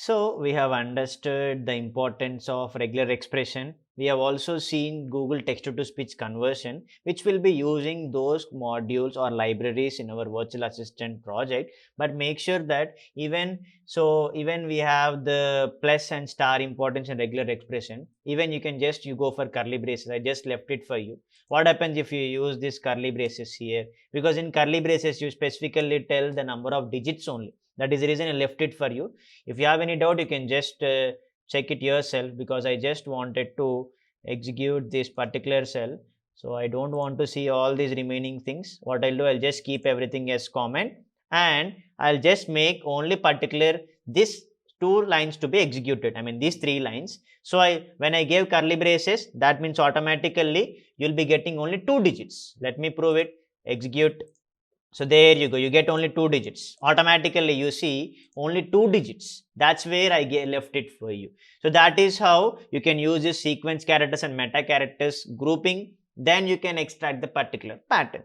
So we have understood the importance of regular expression. We have also seen Google text-to-speech conversion, which will be using those modules or libraries in our virtual assistant project. But make sure that even we have the plus and star importance in regular expression. Even you go for curly braces. I just left it for you. What happens if you use this curly braces here? Because in curly braces you specifically tell the number of digits only. That is the reason I left it for you. If you have any doubt, you can just check it yourself, because I just wanted to execute this particular cell. So I don't want to see all these remaining things. What I'll do, I'll just keep everything as comment, and I'll just make only particular this two lines to be executed. I mean these three lines. So when I gave curly braces, that means automatically you'll be getting only 2 digits. Let me prove it. Execute. So there you go, you get only 2 digits. Automatically you see only 2 digits. That's where I left it for you. So that is how you can use this sequence characters and meta characters grouping. Then you can extract the particular pattern,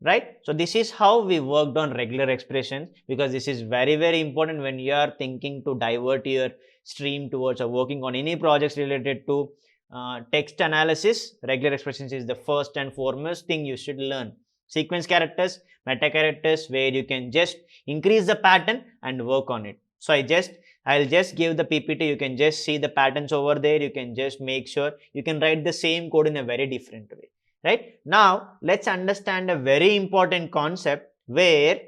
right? So this is how we worked on regular expressions, because this is very important when you are thinking to divert your stream towards or working on any projects related to text analysis. Regular expressions is the first and foremost thing you should learn. Sequence characters, meta characters, where you can just increase the pattern and work on it. So I'll just give the PPT. You can just see the patterns over there. You can just make sure you can write the same code in a very different way, right? Now let's understand a very important concept, where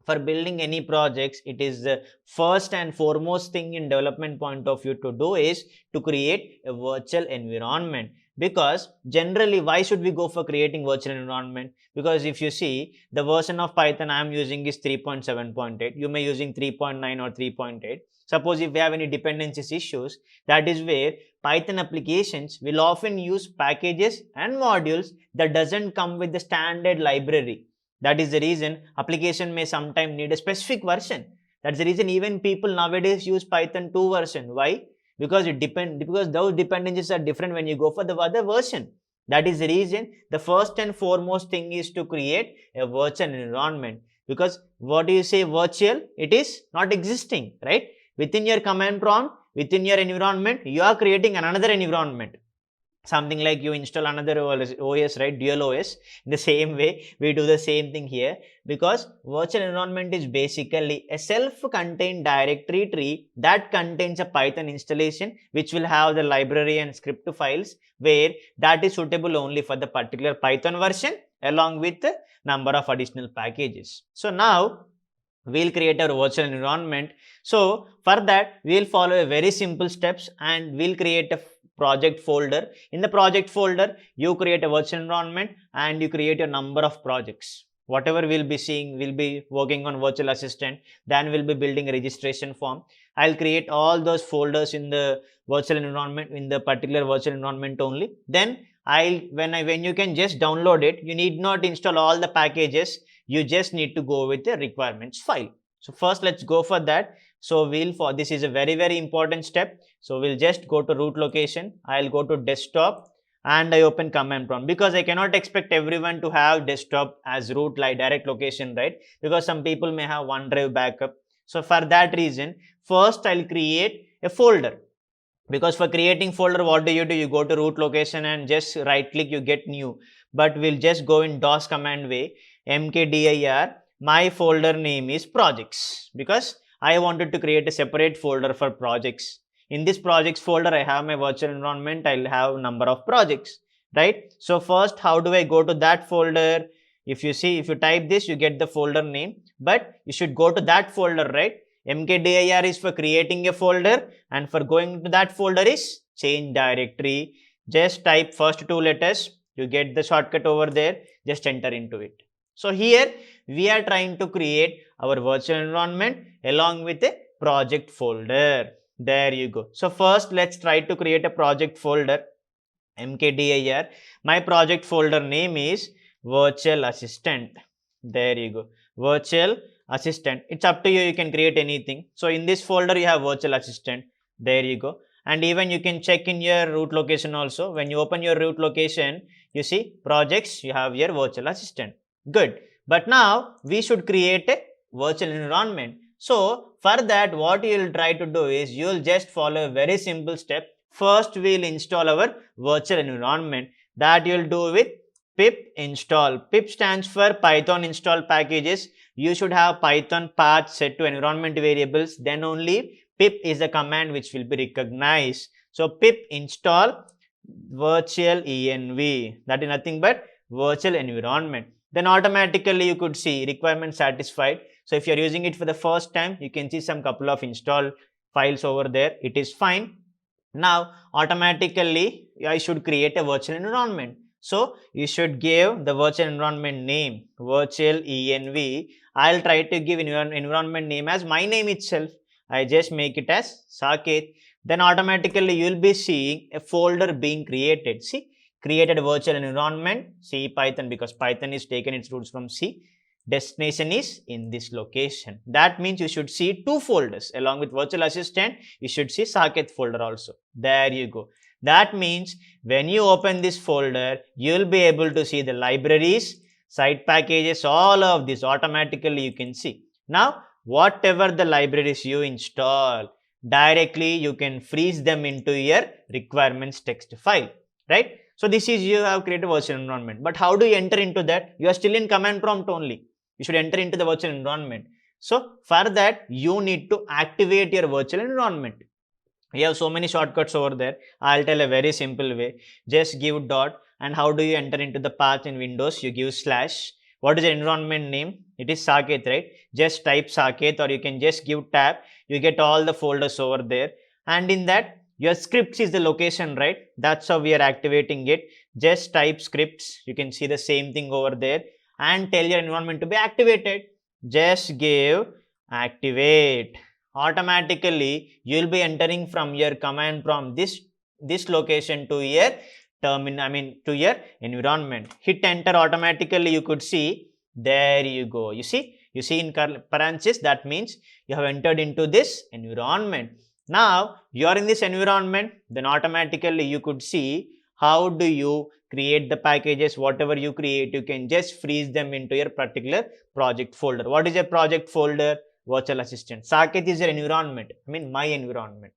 for building any projects, it is the first and foremost thing in development point of view to do is to create a virtual environment. Because generally, why should we go for creating virtual environment? Because if you see, the version of Python I am using is 3.7.8. You may using 3.9 or 3.8. Suppose if we have any dependencies issues, that is where Python applications will often use packages and modules that doesn't come with the standard library. That is the reason application may sometimes need a specific version. That's the reason even people nowadays use Python 2 version. Why? Because those dependencies are different when you go for the other version. That is the reason the first and foremost thing is to create a virtual environment. Because what do you say virtual? It is not existing, right? Within your command prompt, within your environment, you are creating another environment. Something like you install another OS, right? Dual OS. In the same way, we do the same thing here, because virtual environment is basically a self-contained directory tree that contains a Python installation, which will have the library and script files, where that is suitable only for the particular Python version, along with the number of additional packages. So now we'll create our virtual environment. So for that, we'll follow a very simple steps, and we'll create a project folder. In the project folder, you create a virtual environment and you create a number of projects. Whatever we'll be seeing, we'll be working on virtual assistant, then we'll be building a registration form. I'll create all those folders in the virtual environment, in the particular virtual environment only. Then when you can just download it, you need not install all the packages. You just need to go with the requirements file. So first let's go for that. So this is a very important step. So we'll just go to root location. I'll go to desktop and I open command prompt, because I cannot expect everyone to have desktop as root like direct location, right? Because some people may have OneDrive backup. So for that reason, first I'll create a folder. Because for creating folder, what do? You go to root location and just right click, you get new. But we'll just go in DOS command way, mkdir. My folder name is projects, because I wanted to create a separate folder for projects. In this projects folder, I have my virtual environment. I'll have number of projects, right? So first, how do I go to that folder? If you type this, you get the folder name, but you should go to that folder, right? mkdir is for creating a folder, and for going to that folder is change directory. Just type first two letters. You get the shortcut over there. Just enter into it. So here we are trying to create our virtual environment along with a project folder. There you go. So first let's try to create a project folder. mkdir. My project folder name is virtual assistant. There you go. Virtual assistant. It's up to you. You can create anything. So in this folder you have virtual assistant. There you go. And even you can check in your root location also. When you open your root location, you see projects, you have your virtual assistant. Good. But now we should create a virtual environment. So for that, what you will try to do is you will just follow a very simple step. First, we will install our virtual environment. That you will do with pip install. Pip stands for Python install packages. You should have Python path set to environment variables. Then only pip is the command which will be recognized. So pip install virtual env. That is nothing but virtual environment. Then automatically you could see requirement satisfied. So if you are using it for the first time, you can see some couple of install files over there. It is fine. Now automatically I should create a virtual environment. So you should give the virtual environment name virtual env. I'll try to give environment name as my name itself. I just make it as Saket. Then automatically you will be seeing a folder being created. See, created a virtual environment, C Python, because Python is taken its roots from C. Destination is in this location. That means you should see two folders along with virtual assistant. You should see Saket folder also. There you go. That means when you open this folder, you will be able to see the libraries, site packages, all of this automatically you can see. Now, whatever the libraries you install, directly you can freeze them into your requirements text file, right? So this is you have created a virtual environment. But how do you enter into that? You are still in command prompt only. You should enter into the virtual environment. So for that, you need to activate your virtual environment. We have so many shortcuts over there. I'll tell a very simple way. Just give dot, and how do you enter into the path in Windows? You give slash. What is the environment name? It is Saket, right? Just type Saket, or you can just give tab. You get all the folders over there. And in that, your scripts is the location, right? That's how we are activating it. Just type scripts. You can see the same thing over there. And tell your environment to be activated. Just give activate. Automatically you will be entering from your command prompt this location to your terminal, to your environment. Hit enter, automatically you could see, there you go. You see in parentheses, that means you have entered into this environment. Now you are in this environment, then automatically you could see how do you create the packages. Whatever you create, you can just freeze them into your particular project folder. What is a project folder? Virtual assistant. Saket is your environment, my environment,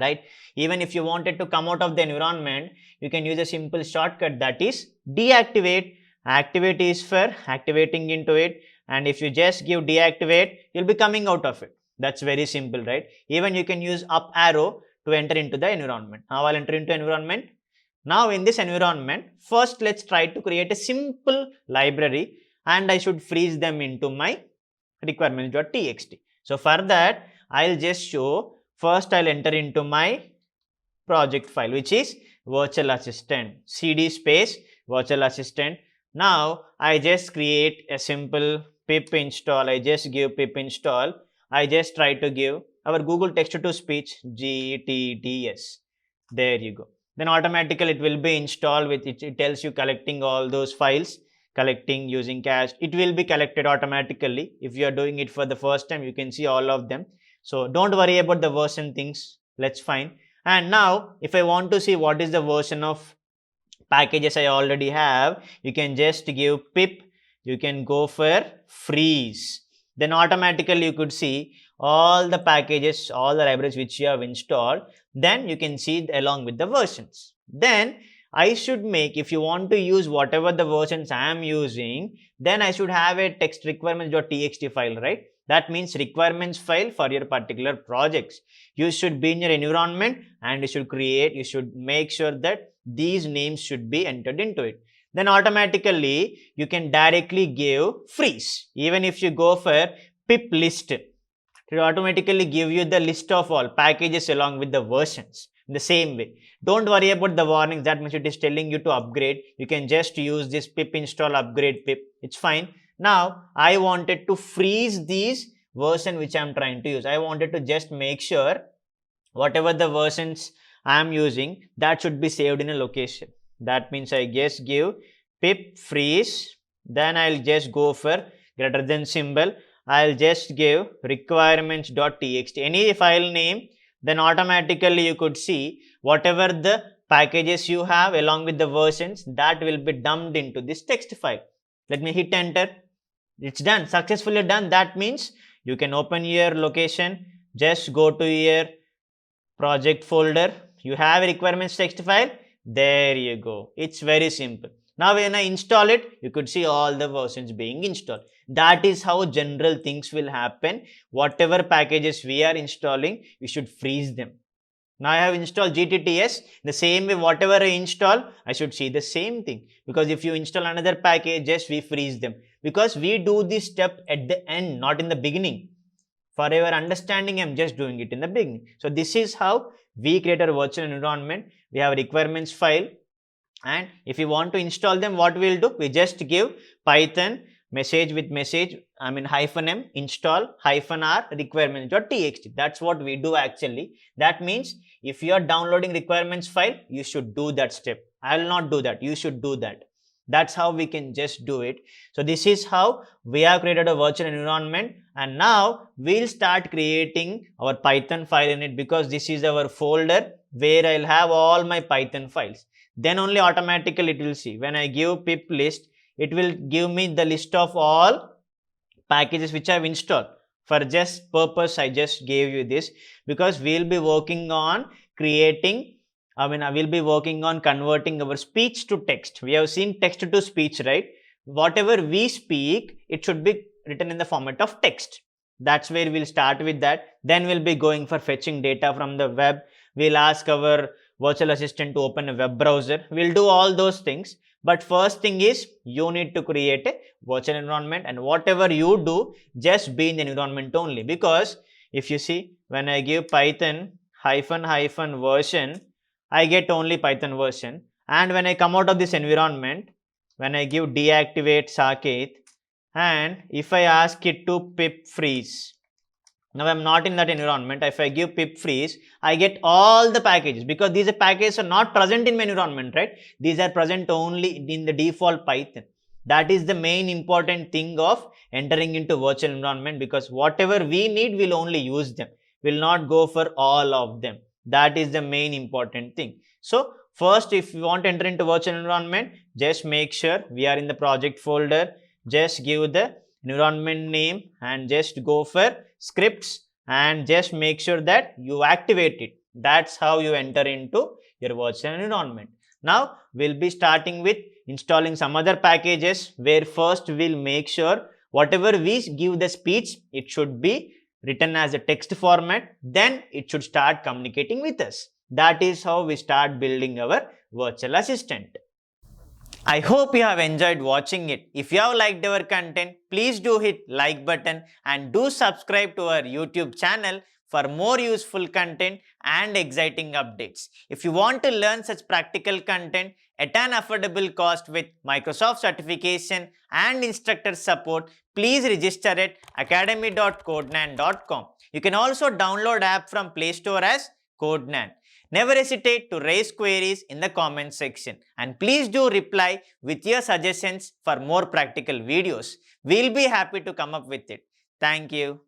right? Even if you wanted to come out of the environment, you can use a simple shortcut, that is deactivate. Activate is for activating into it, and if you just give deactivate, you'll be coming out of it. That's very simple, right? Even you can use up arrow to enter into the environment. Now I'll enter into environment. Now in this environment, first let's try to create a simple library, and I should freeze them into my requirements.txt. So for that, I'll just show, first I'll enter into my project file, which is virtual assistant, cd space virtual assistant. Now I just create a simple pip install. I just give pip install. I just try to give our Google text to speech GTTS. There you go. Then automatically it will be installed with it. It tells you collecting all those files, collecting using cache. It will be collected automatically. If you are doing it for the first time, you can see all of them. So don't worry about the version things. Let's find. And now if I want to see what is the version of packages I already have, you can just give pip. You can go for freeze. Then automatically you could see all the packages, all the libraries which you have installed. Then you can see along with the versions. Then I should make, if you want to use whatever the versions I am using, then I should have a text requirements.txt file, right? That means requirements file for your particular projects. You should be in your environment, and you should make sure that these names should be entered into it. Then automatically you can directly give freeze. Even if you go for pip list, it will automatically give you the list of all packages along with the versions in the same way. Don't worry about the warnings. That means it is telling you to upgrade. You can just use this pip install upgrade pip. It's fine. Now I wanted to freeze these version which I am trying to use. I wanted to just make sure whatever the versions I am using, that should be saved in a location. That means I just give pip freeze. Then I'll just go for greater than symbol. I'll just give requirements.txt, any file name. Then automatically you could see whatever the packages you have along with the versions, that will be dumped into this text file. Let me hit enter. It's done, successfully done. That means You can open your location, just go to your project folder. You have a requirements text file. There you go. It's very simple. Now when I install it, you could see all the versions being installed. That is how general things will happen. Whatever packages we are installing, we should freeze them. Now I have installed GTTS. The same way, whatever I install, I should see the same thing. Because if you install another package, just we freeze them. Because we do this step at the end, not in the beginning. For your understanding, I'm just doing it in the beginning. So this is how we create a virtual environment. We have a requirements file. And if you want to install them, what we'll do? We just give Python message with message, -m install -r requirements.txt. That's what we do actually. That means if you are downloading requirements file, you should do that step. I will not do that. You should do that. That's how we can just do it. So this is how we have created a virtual environment, and now we'll start creating our Python file in it, because this is our folder where I'll have all my Python files. Then only automatically it will see. When I give pip list, it will give me the list of all packages which I've installed. For just purpose, I just gave you this, because we'll be working on creating, I will be working on converting our speech to text. We have seen text to speech, right? Whatever we speak, it should be written in the format of text. That's where we'll start with that. Then we'll be going for fetching data from the web. We'll ask our virtual assistant to open a web browser. We'll do all those things. But first thing is, you need to create a virtual environment, and whatever you do, just be in the environment only. Because if you see, when I give Python -- version, I get only Python version. And when I come out of this environment, when I give deactivate Saket, and if I ask it to pip freeze, now I'm not in that environment. If I give pip freeze, I get all the packages, because these packages are not present in my environment, right? These are present only in the default Python. That is the main important thing of entering into virtual environment, because whatever we need, we'll only use them. We'll not go for all of them. That is the main important thing. So first, if you want to enter into virtual environment, just make sure we are in the project folder. Just give the environment name and just go for scripts, and just make sure that you activate it. That's how you enter into your virtual environment. Now we'll be starting with installing some other packages, where first we'll make sure whatever we give the speech, it should be written as a text format. Then it should start communicating with us. That is how we start building our virtual assistant. I hope you have enjoyed watching it. If you have liked our content, please do hit like button and do subscribe to our YouTube channel for more useful content and exciting updates. If you want to learn such practical content at an affordable cost with Microsoft certification and instructor support, please register at academy.codenan.com. You can also download app from Play Store as Codenan. Never hesitate to raise queries in the comment section, and please do reply with your suggestions for more practical videos. We'll be happy to come up with it. Thank you.